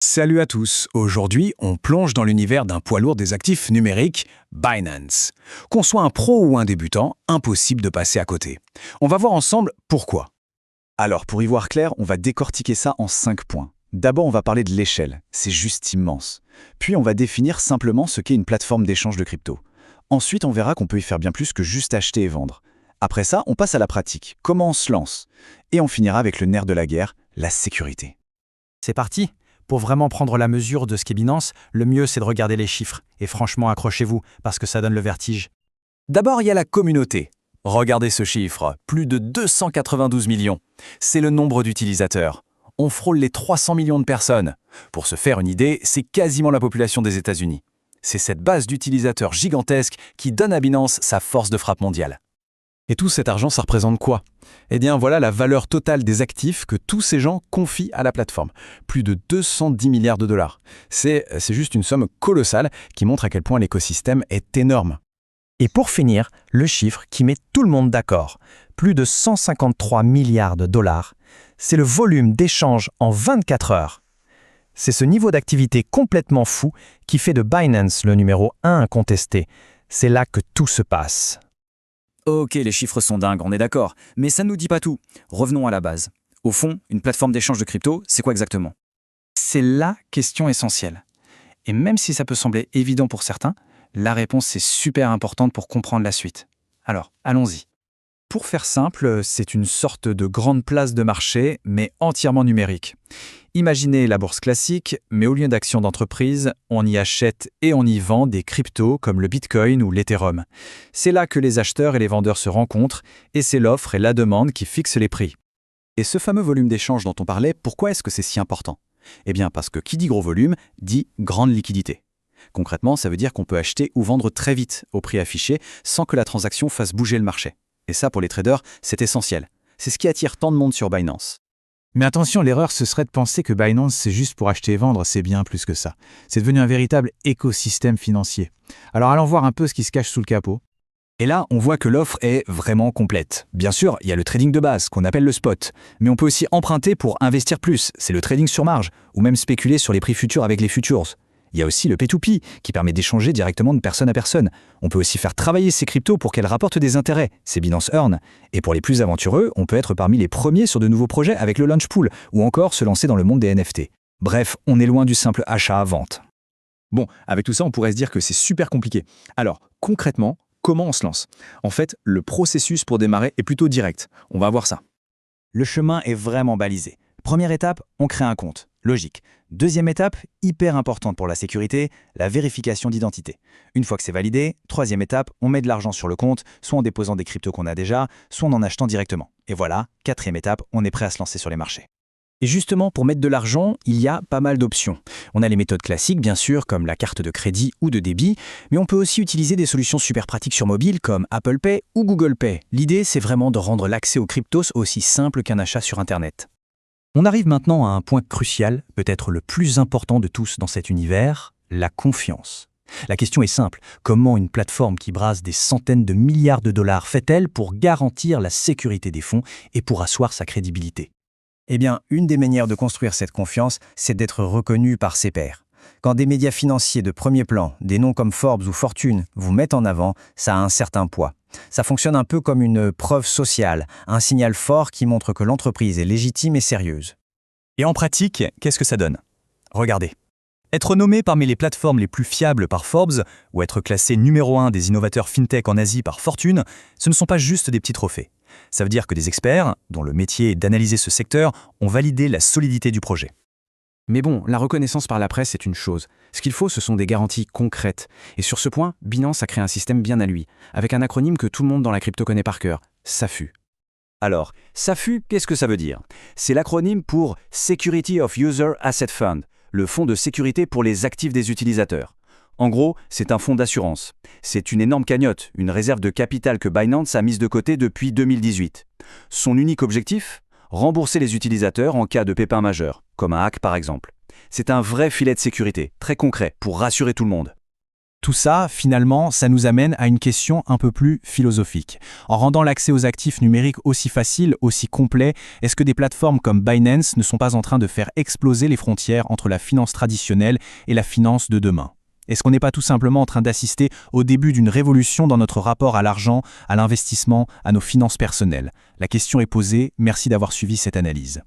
Salut à tous, aujourd'hui on plonge dans l'univers d'un poids lourd des actifs numériques, Binance. Qu'on soit un pro ou un débutant, impossible de passer à côté. On va voir ensemble pourquoi. Alors, pour y voir clair, on va décortiquer ça en 5 points. D'abord, on va parler de l'échelle, c'est juste immense. Puis, on va définir simplement ce qu'est une plateforme d'échange de crypto. Ensuite, on verra qu'on peut y faire bien plus que juste acheter et vendre. Après ça, on passe à la pratique, comment on se lance. Et on finira avec le nerf de la guerre, la sécurité. C'est parti. Pour vraiment prendre la mesure de ce qu'est Binance, le mieux c'est de regarder les chiffres. Et franchement, accrochez-vous, parce que ça donne le vertige. D'abord, il y a la communauté. Regardez ce chiffre, plus de 292 millions. C'est le nombre d'utilisateurs. On frôle les 300 millions de personnes. Pour se faire une idée, c'est quasiment la population des États-Unis. C'est cette base d'utilisateurs gigantesque qui donne à Binance sa force de frappe mondiale. Et tout cet argent, ça représente quoi? Eh bien, voilà la valeur totale des actifs que tous ces gens confient à la plateforme. Plus de 210 milliards de dollars. C'est juste une somme colossale qui montre à quel point l'écosystème est énorme. Et pour finir, le chiffre qui met tout le monde d'accord, plus de 153 milliards de dollars, c'est le volume d'échange en 24 heures. C'est ce niveau d'activité complètement fou qui fait de Binance le numéro 1 incontesté. C'est là que tout se passe. Ok, les chiffres sont dingues, on est d'accord, mais ça ne nous dit pas tout. Revenons à la base. Au fond, une plateforme d'échange de crypto, c'est quoi exactement? C'est la question essentielle. Et même si ça peut sembler évident pour certains, la réponse est super importante pour comprendre la suite. Alors, allons-y. Pour faire simple, c'est une sorte de grande place de marché, mais entièrement numérique. Imaginez la bourse classique, mais au lieu d'actions d'entreprise, on y achète et on y vend des cryptos comme le Bitcoin ou l'Ethereum. C'est là que les acheteurs et les vendeurs se rencontrent, et c'est l'offre et la demande qui fixent les prix. Et ce fameux volume d'échange dont on parlait, pourquoi est-ce que c'est si important? Eh bien parce que qui dit gros volume, dit grande liquidité. Concrètement, ça veut dire qu'on peut acheter ou vendre très vite au prix affiché sans que la transaction fasse bouger le marché. Et ça, pour les traders, c'est essentiel. C'est ce qui attire tant de monde sur Binance. Mais attention, l'erreur, ce serait de penser que Binance, c'est juste pour acheter et vendre, c'est bien plus que ça. C'est devenu un véritable écosystème financier. Alors allons voir un peu ce qui se cache sous le capot. Et là, on voit que l'offre est vraiment complète. Bien sûr, il y a le trading de base, qu'on appelle le spot. Mais on peut aussi emprunter pour investir plus, c'est le trading sur marge, ou même spéculer sur les prix futurs avec les futures. Il y a aussi le P2P, qui permet d'échanger directement de personne à personne. On peut aussi faire travailler ces cryptos pour qu'elles rapportent des intérêts, c'est Binance Earn. Et pour les plus aventureux, on peut être parmi les premiers sur de nouveaux projets avec le Launch Pool, ou encore se lancer dans le monde des NFT. Bref, on est loin du simple achat-vente. Bon, avec tout ça, on pourrait se dire que c'est super compliqué. Alors, concrètement, comment on se lance? En fait, le processus pour démarrer est plutôt direct. On va voir ça. Le chemin est vraiment balisé. Première étape, on crée un compte. Logique. Deuxième étape, hyper importante pour la sécurité, la vérification d'identité. Une fois que c'est validé, troisième étape, on met de l'argent sur le compte, soit en déposant des cryptos qu'on a déjà, soit en achetant directement. Et voilà, quatrième étape, on est prêt à se lancer sur les marchés. Et justement, pour mettre de l'argent, il y a pas mal d'options. On a les méthodes classiques, bien sûr, comme la carte de crédit ou de débit, mais on peut aussi utiliser des solutions super pratiques sur mobile comme Apple Pay ou Google Pay. L'idée, c'est vraiment de rendre l'accès aux cryptos aussi simple qu'un achat sur Internet. On arrive maintenant à un point crucial, peut-être le plus important de tous dans cet univers, la confiance. La question est simple, comment une plateforme qui brasse des centaines de milliards de dollars fait-elle pour garantir la sécurité des fonds et pour asseoir sa crédibilité? Eh bien, une des manières de construire cette confiance, c'est d'être reconnu par ses pairs. Quand des médias financiers de premier plan, des noms comme Forbes ou Fortune, vous mettent en avant, ça a un certain poids. Ça fonctionne un peu comme une preuve sociale, un signal fort qui montre que l'entreprise est légitime et sérieuse. Et en pratique, qu'est-ce que ça donne? Regardez. Être nommé parmi les plateformes les plus fiables par Forbes ou être classé numéro 1 des innovateurs fintech en Asie par Fortune, ce ne sont pas juste des petits trophées. Ça veut dire que des experts, dont le métier est d'analyser ce secteur, ont validé la solidité du projet. Mais bon, la reconnaissance par la presse est une chose. Ce qu'il faut, ce sont des garanties concrètes. Et sur ce point, Binance a créé un système bien à lui, avec un acronyme que tout le monde dans la crypto connaît par cœur, SAFU. Alors, SAFU, qu'est-ce que ça veut dire? C'est l'acronyme pour Security of User Asset Fund, le fonds de sécurité pour les actifs des utilisateurs. En gros, c'est un fonds d'assurance. C'est une énorme cagnotte, une réserve de capital que Binance a mise de côté depuis 2018. Son unique objectif? Rembourser les utilisateurs en cas de pépin majeur, comme un hack par exemple. C'est un vrai filet de sécurité, très concret, pour rassurer tout le monde. Tout ça, finalement, ça nous amène à une question un peu plus philosophique. En rendant l'accès aux actifs numériques aussi facile, aussi complet, est-ce que des plateformes comme Binance ne sont pas en train de faire exploser les frontières entre la finance traditionnelle et la finance de demain ? Est-ce qu'on n'est pas tout simplement en train d'assister au début d'une révolution dans notre rapport à l'argent, à l'investissement, à nos finances personnelles ? La question est posée, merci d'avoir suivi cette analyse.